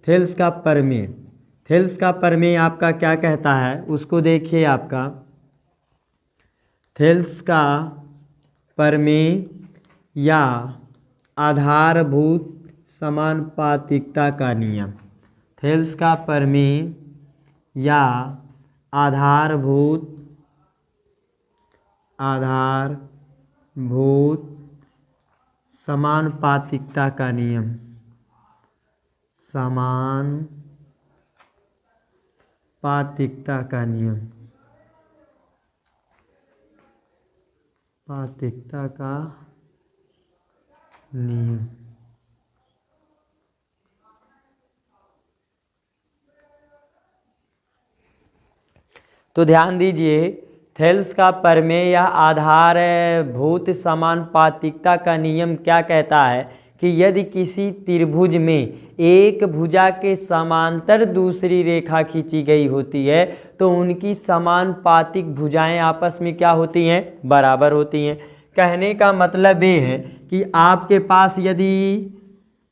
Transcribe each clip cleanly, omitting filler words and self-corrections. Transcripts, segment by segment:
Thales का प्रमेय, Thales का प्रमेय आपका क्या कहता है उसको देखिए। आपका थेल्स का प्रमेय या आधारभूत समानुपातिकता का नियम, थेल्स का प्रमेय या आधारभूत समानुपातिकता का नियम, समानुपातिकता का नियम, पातिकता का नियम। तो ध्यान दीजिए, थेल्स का प्रमेय या आधारभूत समानुपातिकता का नियम क्या कहता है कि यदि किसी त्रिभुज में एक भुजा के समांतर दूसरी रेखा खींची गई होती है तो उनकी समानुपातिक भुजाएं आपस में क्या होती हैं, बराबर होती हैं। कहने का मतलब ये है कि आपके पास यदि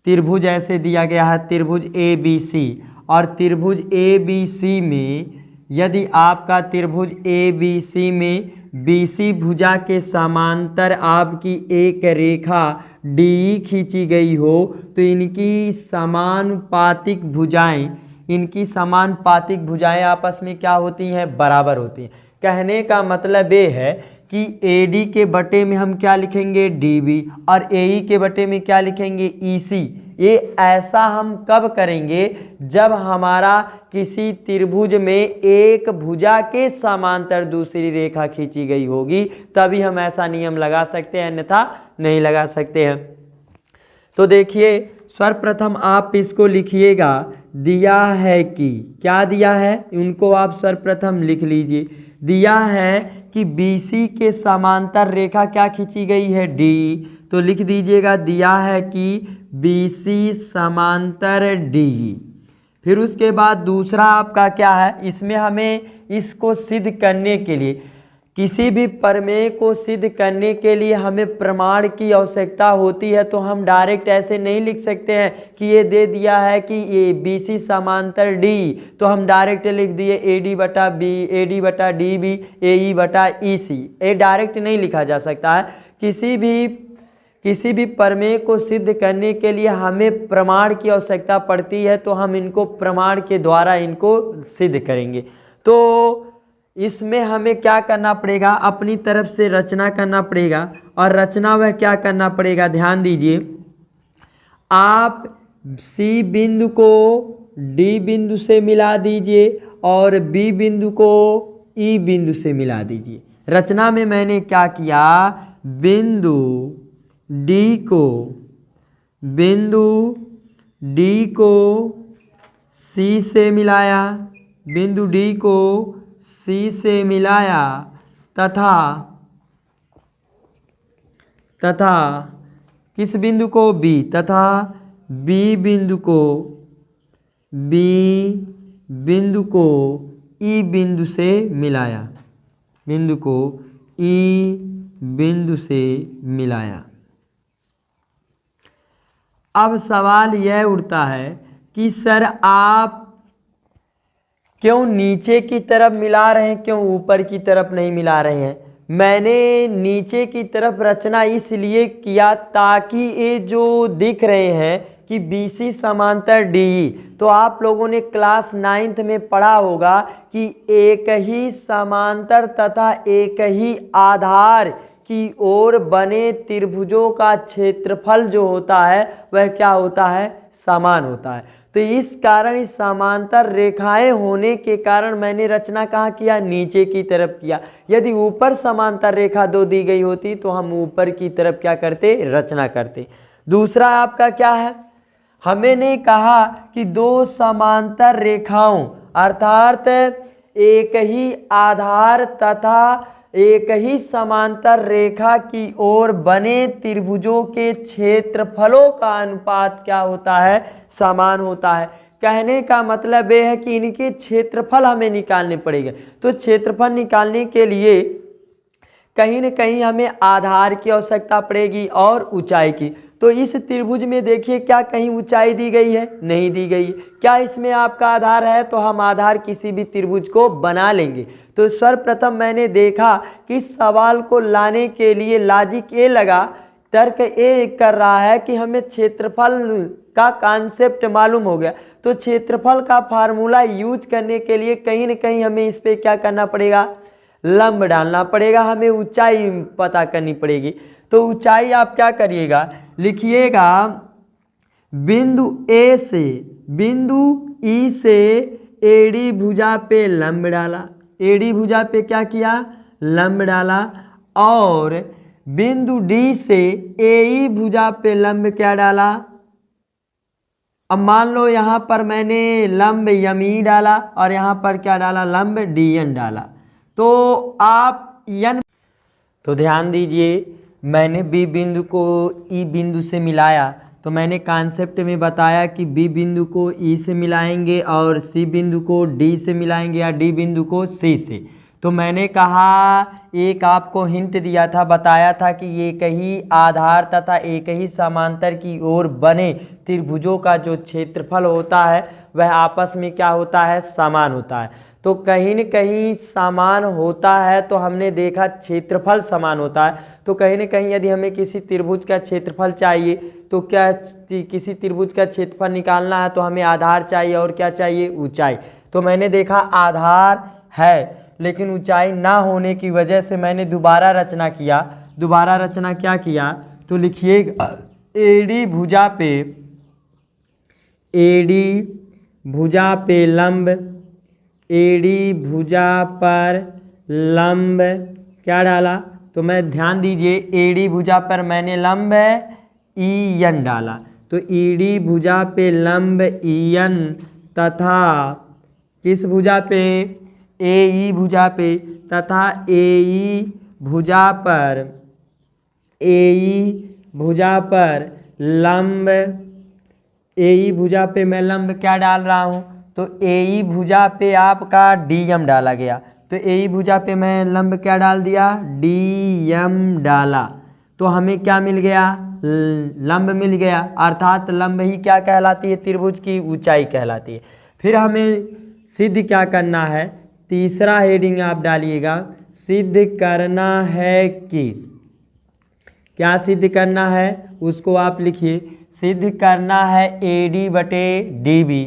त्रिभुज ऐसे दिया गया है, त्रिभुज ए बी सी, और त्रिभुज ए बी सी में यदि आपका त्रिभुज ए बी सी में बी सी भुजा के समांतर आपकी एक रेखा डी खींची गई हो तो इनकी समानुपातिक भुजाएं आपस में क्या होती हैं, बराबर होती हैं। कहने का मतलब ये है कि AD के बटे में हम क्या लिखेंगे, DB, और AE के बटे में क्या लिखेंगे, EC। ये ऐसा हम कब करेंगे, जब हमारा किसी त्रिभुज में एक भुजा के समांतर दूसरी रेखा खींची गई होगी, तभी हम ऐसा नियम लगा सकते हैं, अन्यथा नहीं लगा सकते हैं। तो देखिए, सर्वप्रथम आप इसको लिखिएगा, दिया है कि, क्या दिया है उनको आप सर्वप्रथम लिख लीजिए। दिया है कि BC के समांतर रेखा क्या खींची गई है, D, तो लिख दीजिएगा दिया है कि BC समांतर D। फिर उसके बाद दूसरा आपका क्या है, इसमें हमें इसको सिद्ध करने के लिए, किसी भी प्रमेय को सिद्ध करने के लिए हमें प्रमाण की आवश्यकता होती है। तो हम डायरेक्ट ऐसे नहीं लिख सकते हैं कि ये दे दिया है कि ये BC समांतर D, तो हम डायरेक्ट लिख दिए AD बटा DB, AE बटा EC। ये डायरेक्ट नहीं लिखा जा सकता है। किसी भी प्रमेय को सिद्ध करने के लिए हमें प्रमाण की आवश्यकता पड़ती है, तो हम इनको प्रमाण के द्वारा इनको सिद्ध करेंगे। तो इसमें हमें क्या करना पड़ेगा, अपनी तरफ से रचना करना पड़ेगा, और रचना वह क्या करना पड़ेगा, ध्यान दीजिए। आप C बिंदु को D बिंदु से मिला दीजिए और B बिंदु को E बिंदु से मिला दीजिए। रचना में मैंने क्या किया, बिंदु D को C से मिलाया, बिंदु D को C से मिलाया तथा किस बिंदु को, B, तथा B बिंदु को E बिंदु से मिलाया, बिंदु को E बिंदु से मिलाया। अब सवाल यह उठता है कि सर आप क्यों नीचे की तरफ मिला रहे हैं, क्यों ऊपर की तरफ नहीं मिला रहे हैं। मैंने नीचे की तरफ रचना इसलिए किया ताकि ये जो दिख रहे हैं कि BC समांतर DE, तो आप लोगों ने क्लास 9th में पढ़ा होगा कि एक ही समांतर तथा एक ही आधार की ओर बने त्रिभुजों का क्षेत्रफल जो होता है वह क्या होता है, समान होता है। तो इस कारण इस समांतर रेखाएं होने के कारण मैंने रचना कहाँ किया, नीचे की तरफ किया। यदि ऊपर समांतर रेखा दो दी गई होती तो हम ऊपर की तरफ क्या करते, रचना करते। दूसरा आपका क्या है, हमने कहा कि दो समांतर रेखाओं अर्थात एक ही आधार तथा एक ही समांतर रेखा की ओर बने त्रिभुजों के क्षेत्रफलों का अनुपात क्या होता है, समान होता है। कहने का मतलब यह है कि इनके क्षेत्रफल हमें निकालने पड़ेंगे। तो क्षेत्रफल निकालने के लिए कहीं न कहीं हमें आधार की आवश्यकता पड़ेगी और ऊंचाई की। तो इस त्रिभुज में देखिए क्या कहीं ऊंचाई दी गई है? नहीं दी गई है। क्या इसमें आपका आधार है? तो हम आधार किसी भी त्रिभुज को बना लेंगे। तो सर्वप्रथम मैंने देखा कि सवाल को लाने के लिए लॉजिक ये लगा, तर्क ये कर रहा है कि हमें क्षेत्रफल का कॉन्सेप्ट मालूम हो गया, तो क्षेत्रफल का फार्मूला यूज करने के लिए कहीं न कहीं हमें इस पे क्या करना पड़ेगा? लंब डालना पड़ेगा, हमें ऊंचाई पता करनी पड़ेगी। तो ऊंचाई आप क्या करिएगा, लिखिएगा बिंदु ए से बिंदु ई से एडी भुजा पे लंब डाला, एडी भुजा पे क्या किया? लंब डाला। और बिंदु डी से एई भुजा पे लंब क्या डाला? अब मान लो यहाँ पर मैंने लंब यमी डाला और यहाँ पर क्या डाला? लंब डी एन डाला। तो आप एन, तो ध्यान दीजिए मैंने बी बिंदु को ई बिंदु से मिलाया, तो मैंने कॉन्सेप्ट में बताया कि बी बिंदु को ई से मिलाएंगे और सी बिंदु को डी से मिलाएंगे या डी बिंदु को सी से। तो मैंने कहा, एक आपको हिंट दिया था, बताया था कि एक ही आधार तथा एक ही समांतर की ओर बने त्रिभुजों का जो क्षेत्रफल होता है वह आपस में क्या होता है? समान होता है। तो कहीं न कहीं समान होता है, तो हमने देखा क्षेत्रफल समान होता है। तो कहीं न कहीं यदि हमें किसी त्रिभुज का क्षेत्रफल चाहिए, तो क्या किसी त्रिभुज का क्षेत्रफल निकालना है तो हमें आधार चाहिए और क्या चाहिए? ऊंचाई। तो मैंने देखा आधार है लेकिन ऊंचाई ना होने की वजह से मैंने दोबारा रचना किया। दोबारा रचना क्या किया? तो लिखिएगा एडी भुजा पे, एडी भुजा पे लंब, एडी भुजा पर लंब क्या डाला? तो मैं ध्यान दीजिए एडी भुजा पर मैंने लंब ई एन डाला। तो ईडी भुजा पे लंब ई एन तथा किस भुजा पे? ए ई भुजा पे, तथा ए ई भुजा पर, ए ई भुजा पर लंब, ए ई भुजा पे मैं लंब क्या डाल रहा हूँ? तो ए ई भुजा पे आपका डी एम डाला गया। तो ए ई भुजा पे मैं लंब क्या डाल दिया? डी एम डाला। तो हमें क्या मिल गया? लंब मिल गया, अर्थात लंब ही क्या कहलाती है? त्रिभुज की ऊंचाई कहलाती है। फिर हमें सिद्ध क्या करना है? तीसरा हेडिंग आप डालिएगा, सिद्ध करना है कि, क्या सिद्ध करना है उसको आप लिखिए, सिद्ध करना है एडी बटे डीबी।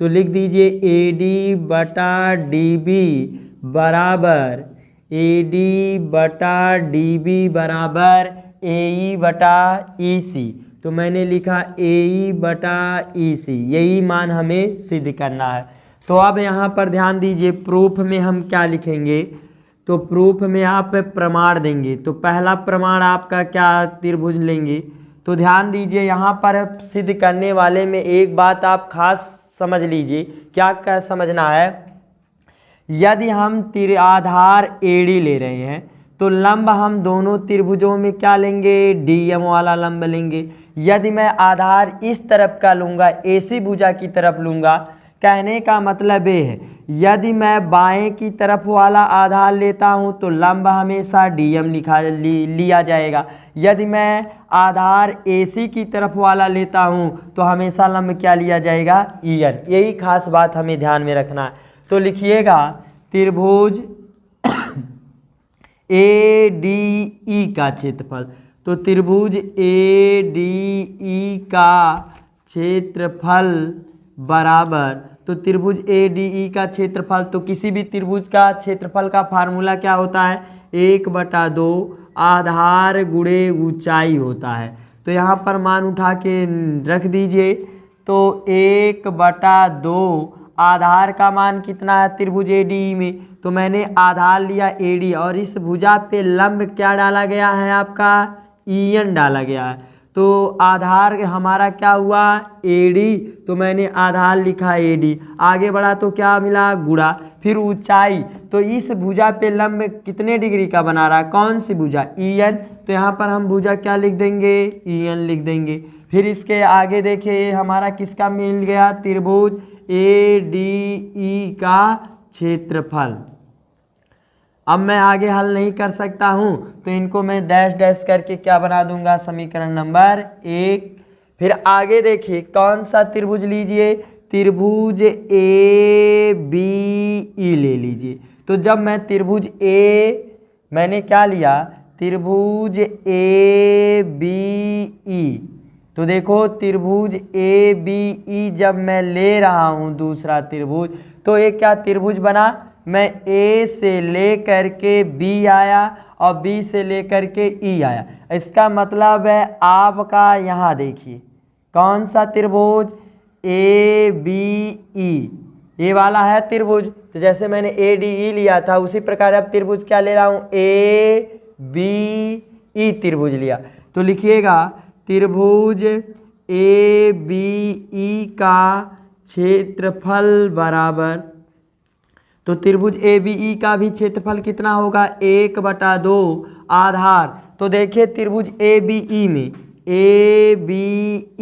तो लिख दीजिए एडी बटा डीबी बराबर, एडी बटा डीबी बराबर एई बटा ईसी। तो मैंने लिखा एई बटा ईसी, यही मान हमें सिद्ध करना है। तो अब यहाँ पर ध्यान दीजिए, प्रूफ में हम क्या लिखेंगे? तो प्रूफ में आप प्रमाण देंगे। तो पहला प्रमाण आपका क्या? त्रिभुज लेंगे। तो ध्यान दीजिए यहाँ पर सिद्ध करने वाले में एक बात आप खास समझ लीजिए। क्या समझना है? यदि हम आधार एडी ले रहे हैं तो लंब हम दोनों त्रिभुजों में क्या लेंगे? डीएम वाला लंब लेंगे। यदि मैं आधार इस तरफ का लूँगा, एसी भुजा की तरफ लूँगा, कहने का मतलब ये है यदि मैं बाएं की तरफ वाला आधार लेता हूं तो लंब हमेशा डीएम लिया जाएगा। यदि मैं आधार एसी की तरफ वाला लेता हूं तो हमेशा लंब क्या लिया जाएगा? ईएन। यही खास बात हमें ध्यान में रखना है। तो लिखिएगा त्रिभुज ए डी ई का क्षेत्रफल। तो त्रिभुज ए डी ई का क्षेत्रफल बराबर, तो त्रिभुज ए डी ई का क्षेत्रफल, तो किसी भी त्रिभुज का क्षेत्रफल का फार्मूला क्या होता है? 1/2 आधार गुणे ऊंचाई होता है। तो यहाँ पर मान उठा के रख दीजिए। तो 1/2 आधार का मान कितना है त्रिभुज ए डी ई में? तो मैंने आधार लिया ए डी और इस भुजा पे लंब क्या डाला गया है? आपका ई एन डाला गया है। तो आधार हमारा क्या हुआ? एडी। तो मैंने आधार लिखा एडी, आगे बढ़ा तो क्या मिला? गुणा। फिर ऊंचाई, तो इस भुजा पे लंब कितने डिग्री का बना रहा है? कौन सी भुजा? E N. तो यहाँ पर हम भुजा क्या लिख देंगे? ई एन लिख देंगे। फिर इसके आगे देखिए हमारा किसका मिल गया? त्रिभुज ए डी ई का क्षेत्रफल। अब मैं आगे हल नहीं कर सकता हूँ तो इनको मैं डैश डैश करके क्या बना दूंगा, समीकरण नंबर 1। फिर आगे देखिए कौन सा त्रिभुज लीजिए, त्रिभुज ए बी ई ले लीजिए। तो जब मैं त्रिभुज मैंने क्या लिया, त्रिभुज ए बी ई, तो देखो त्रिभुज ए बी ई जब मैं ले रहा हूँ दूसरा त्रिभुज, तो एक क्या त्रिभुज बना, मैं ए से ले करके बी आया और बी से ले करके ई आया। इसका मतलब है आपका यहाँ देखिए कौन सा त्रिभुज, ए बी ई, ये वाला है त्रिभुज। तो जैसे मैंने ए डी ई लिया था उसी प्रकार अब त्रिभुज क्या ले रहा हूँ, ए बी ई त्रिभुज लिया। तो लिखिएगा त्रिभुज ए बी ई का क्षेत्रफल बराबर, तो त्रिभुज ए बी ई का भी क्षेत्रफल कितना होगा, 1/2 आधार। तो देखिए त्रिभुज ए बी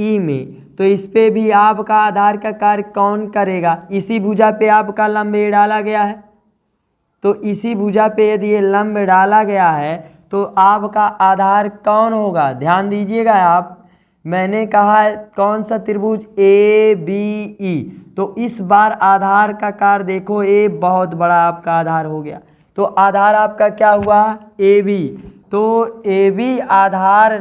ई में तो इस पे भी आपका आधार का कार्य कौन करेगा, इसी भुजा पे आपका लंब ए डाला गया है। तो इसी भुजा पे यदि ये लंब डाला गया है तो आपका आधार कौन होगा, ध्यान दीजिएगा आप, मैंने कहा है कौन सा त्रिभुज, ए बी ई। तो इस बार आधार का कार्य देखो, ए बहुत बड़ा आपका आधार हो गया। तो आधार आपका क्या हुआ, ए बी। तो ए बी आधार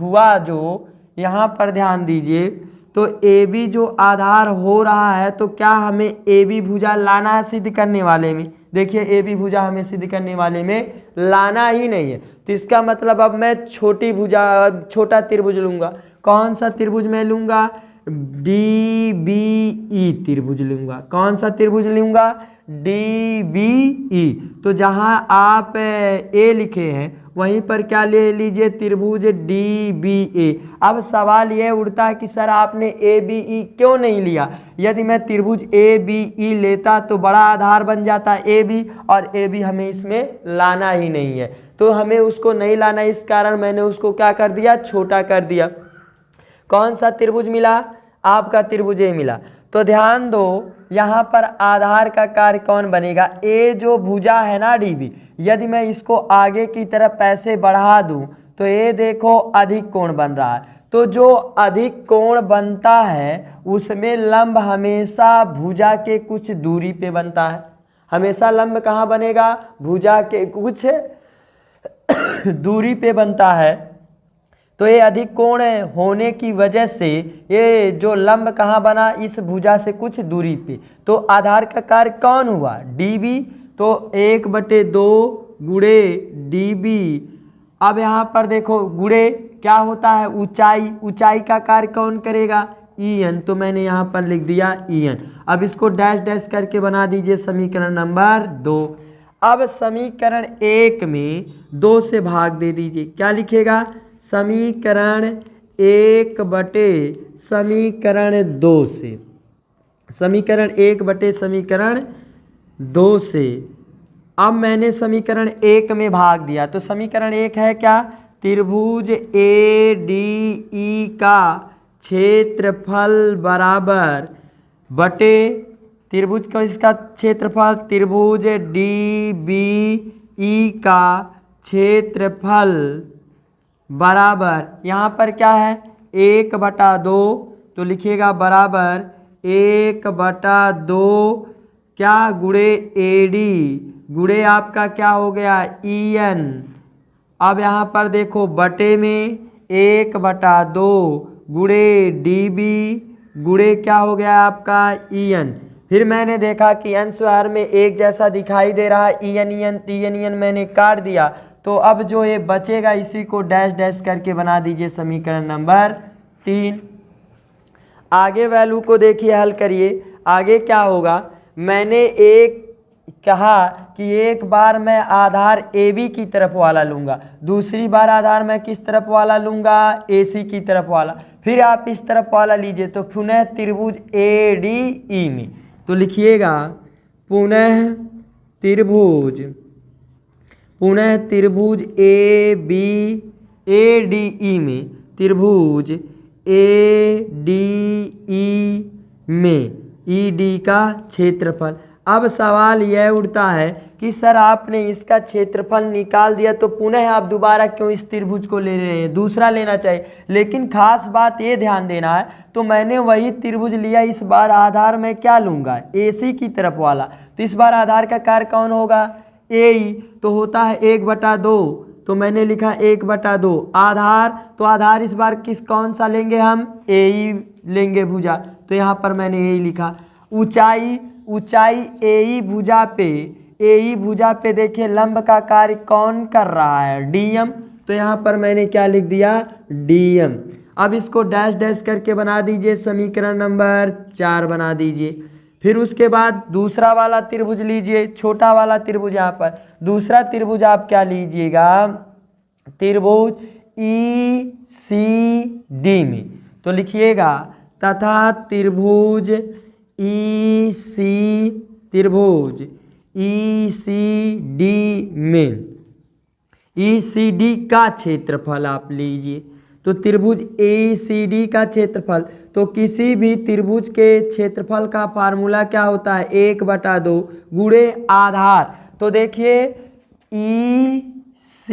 हुआ जो, यहाँ पर ध्यान दीजिए, तो ए बी जो आधार हो रहा है तो क्या हमें ए बी भुजा लाना है सिद्ध करने वाले में। देखिए ए बी भुजा हमें सिद्ध करने वाले में लाना ही नहीं है। तो इसका मतलब अब मैं छोटा त्रिभुज लूँगा। कौन सा त्रिभुज मैं लूँगा, डी बी ई त्रिभुज लूँगा। कौन सा त्रिभुज लूँगा, डी बी ई। तो जहाँ आप ए लिखे हैं वहीं पर क्या ले लीजिए, त्रिभुज डी बी ए। अब सवाल यह उठता है कि सर आपने ए बी ई क्यों नहीं लिया। यदि मैं त्रिभुज ए बी ई लेता तो बड़ा आधार बन जाता ए बी, और ए बी हमें इसमें लाना ही नहीं है। तो हमें उसको नहीं लाना, इस कारण मैंने उसको क्या कर दिया, छोटा कर दिया। कौन सा त्रिभुज मिला, आपका त्रिभुज ए मिला। तो ध्यान दो यहाँ पर आधार का कार्य कौन बनेगा, ए जो भुजा है ना डी बी, यदि मैं इसको आगे की तरफ ऐसे बढ़ा दूं तो ये देखो अधिक कोण बन रहा है। तो जो अधिक कोण बनता है उसमें लंब हमेशा भुजा के कुछ दूरी पे बनता है। हमेशा लंब कहाँ बनेगा, भुजा के कुछ दूरी पे बनता है। तो ये अधिक कोण होने की वजह से ये जो लंब कहाँ बना, इस भुजा से कुछ दूरी पे। तो आधार का कार्य कौन हुआ, डी बी। तो 1/2 गुणे डी बी। अब यहाँ पर देखो गुणे क्या होता है, ऊंचाई, ऊंचाई का कार्य कौन करेगा, ई एन। तो मैंने यहाँ पर लिख दिया ई एन। अब इसको डैश डैश करके बना दीजिए समीकरण नंबर 2। अब समीकरण 1 में 2 से भाग दे दीजिए, क्या लिखेगा, समीकरण 1 बटे समीकरण 2 से, समीकरण 1 बटे समीकरण 2 से। अब मैंने समीकरण 1 में भाग दिया, तो समीकरण 1 है क्या, त्रिभुज ए डी ई का क्षेत्रफल बराबर बटे त्रिभुज का इसका क्षेत्रफल, त्रिभुज डी बी ई का क्षेत्रफल बराबर, यहाँ पर क्या है 1/2। तो लिखिएगा बराबर 1/2 क्या, गुणे ए डी, गुणे आपका क्या हो गया, ई एन। अब यहाँ पर देखो बटे में 1/2 गुणे डी बी, गुणे क्या हो गया आपका ई एन। फिर मैंने देखा कि एन स्क्वायर में एक जैसा दिखाई दे रहा है, ई एन मैंने काट दिया। तो अब जो ये बचेगा इसी को डैश डैश करके बना दीजिए समीकरण नंबर 3। आगे वैल्यू को देखिए, हल करिए। आगे क्या होगा, मैंने एक कहा कि एक बार मैं आधार ए बी की तरफ वाला लूँगा, दूसरी बार आधार मैं किस तरफ वाला लूँगा, ए सी की तरफ वाला, फिर आप इस तरफ वाला लीजिए। तो पुनः त्रिभुज ए डी ई में, तो लिखिएगा पुनः त्रिभुज ए डी ई में, त्रिभुज ए डी ई में ई डी का क्षेत्रफल। अब सवाल यह उठता है कि सर आपने इसका क्षेत्रफल निकाल दिया तो पुनः आप दोबारा क्यों इस त्रिभुज को ले रहे हैं, दूसरा लेना चाहिए। लेकिन खास बात ये ध्यान देना है, तो मैंने वही त्रिभुज लिया, इस बार आधार मैं क्या लूँगा, AC की तरफ वाला। तो इस बार आधार का कार्य कौन होगा, AE, तो होता है 1/2, तो मैंने लिखा 1/2 आधार। तो आधार इस बार कौन सा लेंगे हम, AE लेंगे भुजा, तो यहाँ पर मैंने AE लिखा। ऊंचाई AE भुजा पे देखिए लंब का कार्य कौन कर रहा है, DM, तो यहाँ पर मैंने क्या लिख दिया, DM। अब इसको डैश डैश करके बना दीजिए, समीकरण नंबर 4 बना दीजिए। फिर उसके बाद दूसरा वाला त्रिभुज लीजिए, छोटा वाला त्रिभुज, यहाँ पर दूसरा त्रिभुज आप क्या लीजिएगा, त्रिभुज ECD में, तो लिखिएगा तथा त्रिभुज ECD में, ECD का क्षेत्रफल आप लीजिए। तो त्रिभुज ECD का क्षेत्रफल, तो किसी भी त्रिभुज के क्षेत्रफल का फार्मूला क्या होता है, 1/2 गुणे आधार। तो देखिए EC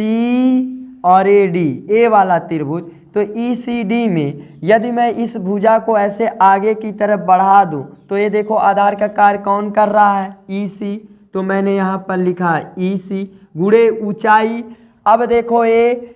और AD, ए वाला त्रिभुज, तो ECD में यदि मैं इस भुजा को ऐसे आगे की तरफ बढ़ा दूं, तो ये देखो आधार का कार्य कौन कर रहा है, EC, तो मैंने यहाँ पर लिखा EC गुणे ऊंचाई। अब देखो ये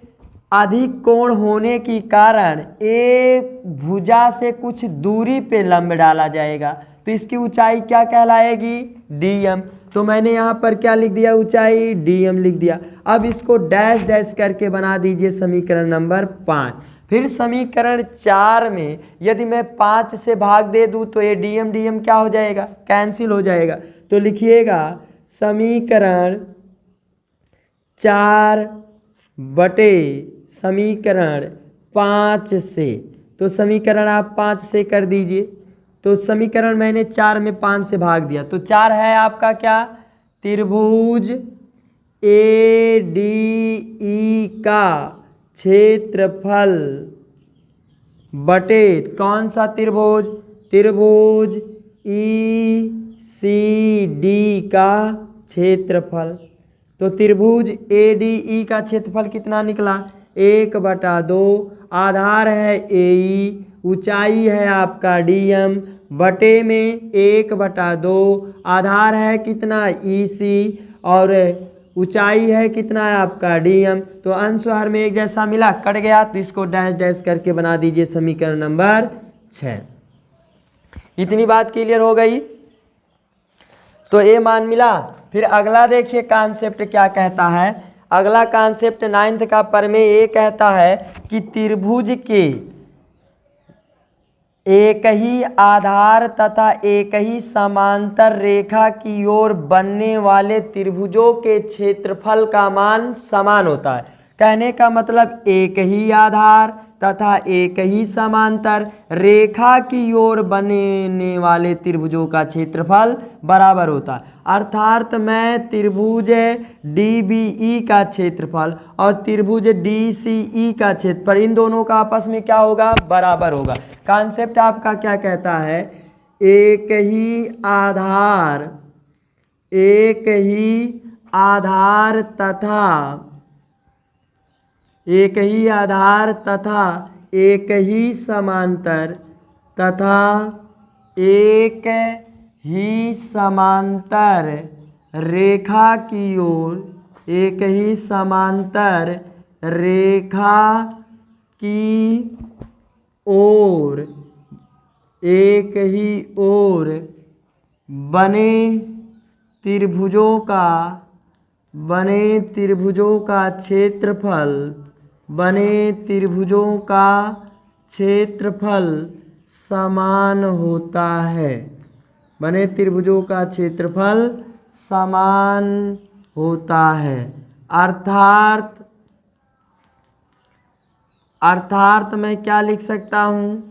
अधिक कोण होने के कारण एक भुजा से कुछ दूरी पे लंब डाला जाएगा, तो इसकी ऊंचाई क्या कहलाएगी, DM, तो मैंने यहाँ पर क्या लिख दिया, ऊंचाई DM लिख दिया। अब इसको डैश डैश करके बना दीजिए समीकरण नंबर 5। फिर समीकरण 4 में यदि मैं 5 से भाग दे दूँ तो ये DM क्या हो जाएगा, कैंसिल हो जाएगा। तो लिखिएगा समीकरण 4 बटे समीकरण 5 से, तो समीकरण आप 5 से कर दीजिए। तो समीकरण मैंने 4 में 5 से भाग दिया, तो 4 है आपका क्या, त्रिभुज ADE का क्षेत्रफल बटे कौन सा त्रिभुज, त्रिभुज ECD का क्षेत्रफल। तो त्रिभुज ADE का क्षेत्रफल कितना निकला, 1/2, आधार है AE, ऊंचाई है आपका DM, बटे में 1/2, आधार है कितना EC और ऊंचाई है कितना है आपका DM। तो अंश हर में एक जैसा मिला, कट गया, तो इसको डैश डैश करके बना दीजिए समीकरण नंबर 6। इतनी बात क्लियर हो गई, तो ये मान मिला। फिर अगला देखिए कॉन्सेप्ट क्या कहता है, अगला कॉन्सेप्ट 9th का प्रमेय ये कहता है कि त्रिभुज के एक ही आधार तथा एक ही समांतर रेखा की ओर बनने वाले त्रिभुजों के क्षेत्रफल का मान समान होता है। कहने का मतलब एक ही आधार तथा एक ही समांतर रेखा की ओर बनने वाले त्रिभुजों का क्षेत्रफल बराबर होता है। अर्थात मैं त्रिभुज DBE का क्षेत्रफल और त्रिभुज DCE का क्षेत्रफल, इन दोनों का आपस में क्या होगा, बराबर होगा। कॉन्सेप्ट आपका क्या कहता है, एक ही आधार तथा एक ही समांतर रेखा की ओर, एक ही समांतर रेखा की ओर, एक ही ओर बने त्रिभुजों का क्षेत्रफल समान होता है, बने त्रिभुजों का क्षेत्रफल समान होता है। अर्थात मैं क्या लिख सकता हूँ,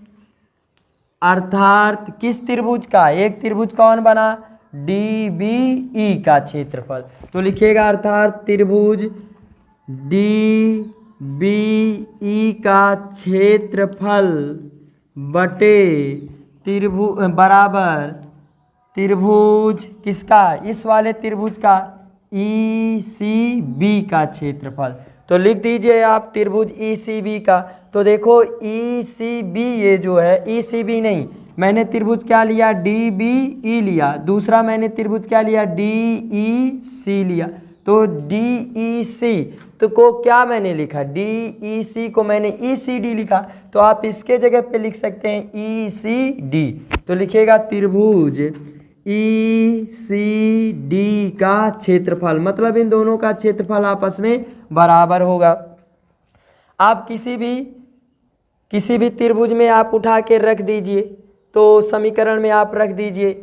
अर्थात किस त्रिभुज का, एक त्रिभुज कौन बना, DBE का क्षेत्रफल। तो लिखिएगा अर्थात त्रिभुज DBE का क्षेत्रफल बटे त्रिभुज बराबर त्रिभुज किसका, इस वाले त्रिभुज का ECB का क्षेत्रफल। तो लिख दीजिए आप त्रिभुज ECB का। तो देखो ECB ये जो है, ECB नहीं, मैंने त्रिभुज क्या लिया, DBE लिया। दूसरा मैंने त्रिभुज क्या लिया, DEC लिया। तो DEC तो को क्या मैंने लिखा, DEC को मैंने ECD लिखा। तो आप इसके जगह पे लिख सकते हैं ECD। तो लिखेगा त्रिभुज ECD का क्षेत्रफल, मतलब इन दोनों का क्षेत्रफल आपस में बराबर होगा। आप किसी भी त्रिभुज में आप उठा के रख दीजिए, तो समीकरण में आप रख दीजिए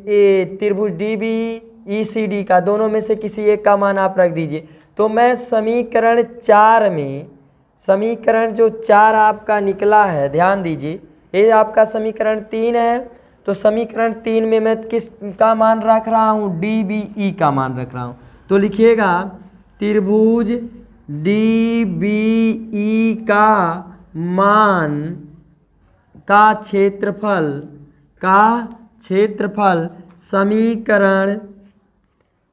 त्रिभुज DBECD का, दोनों में से किसी एक का मान आप रख दीजिए। तो मैं समीकरण 4 में, समीकरण जो 4 आपका निकला है, ध्यान दीजिए, ये आपका समीकरण 3 है। तो समीकरण 3 में मैं किस का मान रख रहा हूँ, DBE का मान रख रहा हूँ। तो लिखिएगा त्रिभुज DBE का मान का क्षेत्रफल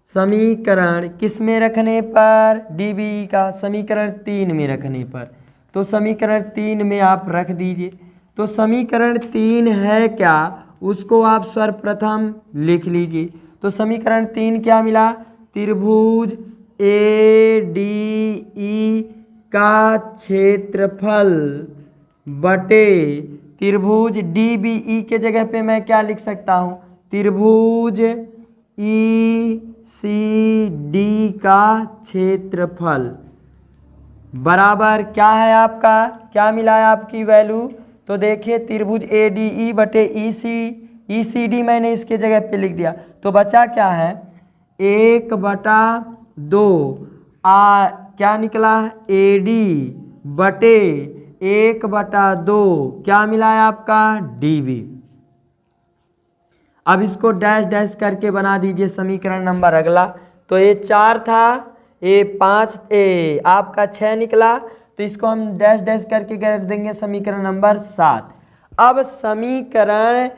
समीकरण किस में रखने पर, DBE का समीकरण 3 में रखने पर। तो समीकरण 3 में आप रख दीजिए। तो समीकरण 3 है क्या, उसको आप सर्वप्रथम लिख लीजिए। तो समीकरण 3 क्या मिला, त्रिभुज ADE का क्षेत्रफल बटे त्रिभुज DBE के जगह पे मैं क्या लिख सकता हूँ, त्रिभुज ECD का क्षेत्रफल बराबर क्या है आपका, क्या मिला है आपकी वैल्यू। तो देखिए त्रिभुज ADE बटे ECD मैंने इसके जगह पे लिख दिया। तो बचा क्या है, 1/2 क्या निकला, AD बटे 1/2 क्या मिला है आपका, DB। अब इसको डैश डैश करके बना दीजिए समीकरण नंबर अगला। तो ये 4 था, ये 5 आपका 6 निकला। तो इसको हम डैश डैश करके कर देंगे समीकरण नंबर 7। अब समीकरण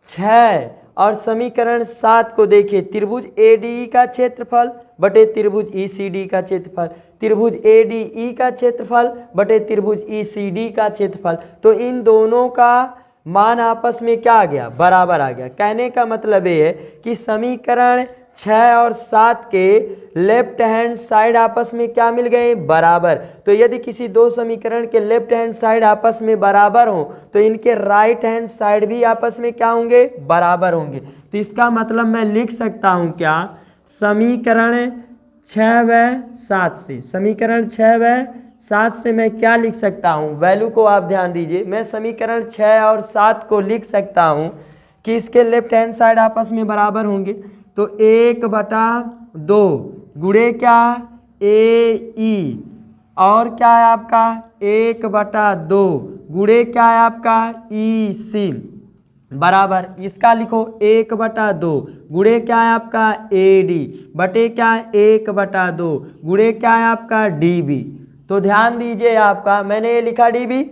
6 और समीकरण 7 को देखिए, त्रिभुज ADE का क्षेत्रफल बटे त्रिभुज ECD का क्षेत्रफल, त्रिभुज ADE का क्षेत्रफल बटे त्रिभुज ECD का क्षेत्रफल। तो इन दोनों का मान आपस में क्या आ गया, बराबर आ गया। कहने का मतलब ये है कि समीकरण 6 और 7 के लेफ्ट हैंड साइड आपस में क्या मिल गए, बराबर। तो यदि किसी दो समीकरण के लेफ्ट हैंड साइड आपस में बराबर हो तो इनके राइट हैंड साइड भी आपस में क्या होंगे, बराबर होंगे। तो इसका मतलब मैं लिख सकता हूं क्या, समीकरण 6 व 7 से, समीकरण 6 व 7 से मैं क्या लिख सकता हूं, वैल्यू को आप ध्यान दीजिए। मैं समीकरण 6 और 7 को लिख सकता हूं कि इसके लेफ्ट हैंड साइड आपस में बराबर होंगे। तो 1/2 गुणे क्या, AE और क्या है आपका 1/2 गुणे क्या है आपका EC बराबर, इसका लिखो 1/2 गुणे क्या है आपका AD बटे क्या 1/2 गुणे क्या है आपका DB। तो ध्यान दीजिए, आपका मैंने ये लिखा DB,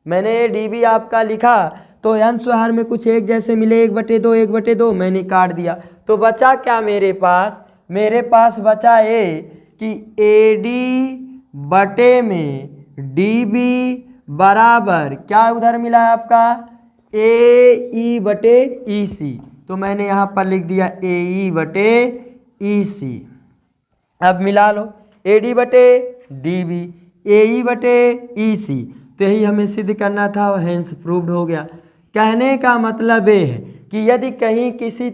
मैंने ये DB आपका लिखा। तो अंश हर में कुछ एक जैसे मिले, 1/2 1/2 मैंने काट दिया। तो बचा क्या मेरे पास बचा ये कि AD बटे में DB बराबर क्या उधर मिला है आपका AE बटे EC। तो मैंने यहाँ पर लिख दिया AE बटे EC। अब मिला लो AD बटे DB, AE बटे EC। तो यही हमें सिद्ध करना था और हेंस प्रूव्ड हो गया। कहने का मतलब ये है कि यदि कहीं किसी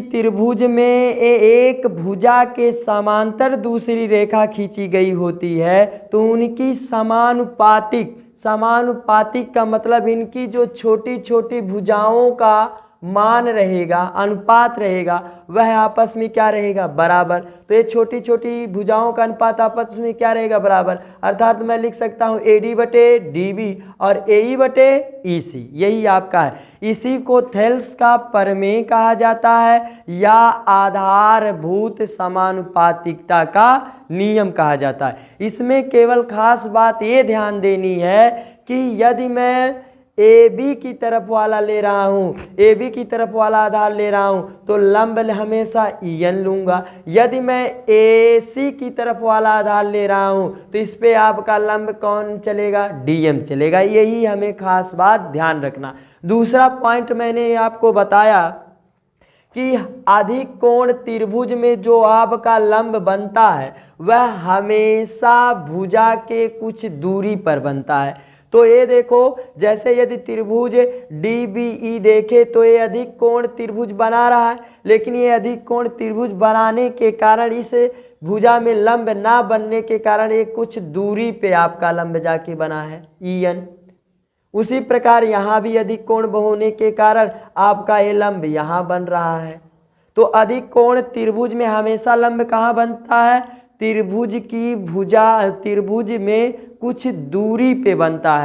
त्रिभुज में एक भुजा के समांतर दूसरी रेखा खींची गई होती है तो उनकी समानुपातिक का मतलब इनकी जो छोटी छोटी भुजाओं का मान रहेगा, अनुपात रहेगा, वह आपस में क्या रहेगा, बराबर। तो ये छोटी छोटी भुजाओं का अनुपात आपस में क्या रहेगा, बराबर। अर्थात मैं लिख सकता हूँ AD बटे DB और AE बटे EC, यही आपका है। इसी को थेल्स का प्रमेय कहा जाता है या आधारभूत समानुपातिकता का नियम कहा जाता है। इसमें केवल खास बात ये ध्यान देनी है कि यदि मैं ए बी की तरफ वाला ले रहा हूँ, ए बी की तरफ वाला आधार ले रहा हूँ तो लंब हमेशा EN लूँगा। यदि मैं ए सी की तरफ वाला आधार ले रहा हूँ तो इस पे आपका लंब कौन चलेगा, DM चलेगा। यही हमें खास बात ध्यान रखना। दूसरा पॉइंट मैंने आपको बताया कि अधिक कोण त्रिभुज में जो आपका लंब बनता है वह हमेशा भुजा के कुछ दूरी पर बनता है। तो ये देखो, जैसे यदि त्रिभुज DBE देखे तो ये अधिक कोण त्रिभुज बना रहा है, लेकिन ये अधिक कोण त्रिभुज बनाने के कारण इस भुजा में लंब ना बनने के कारण ये कुछ दूरी पे आपका लंब जाके बना है EN। उसी प्रकार यहाँ भी अधिक कोण होने के कारण आपका ये लंब यहाँ बन रहा है। तो अधिक कोण त्रिभुज में हमेशा लंब कहाँ बनता है, त्रिभुज की भुजा, त्रिभुज में कुछ दूरी पे बनता है।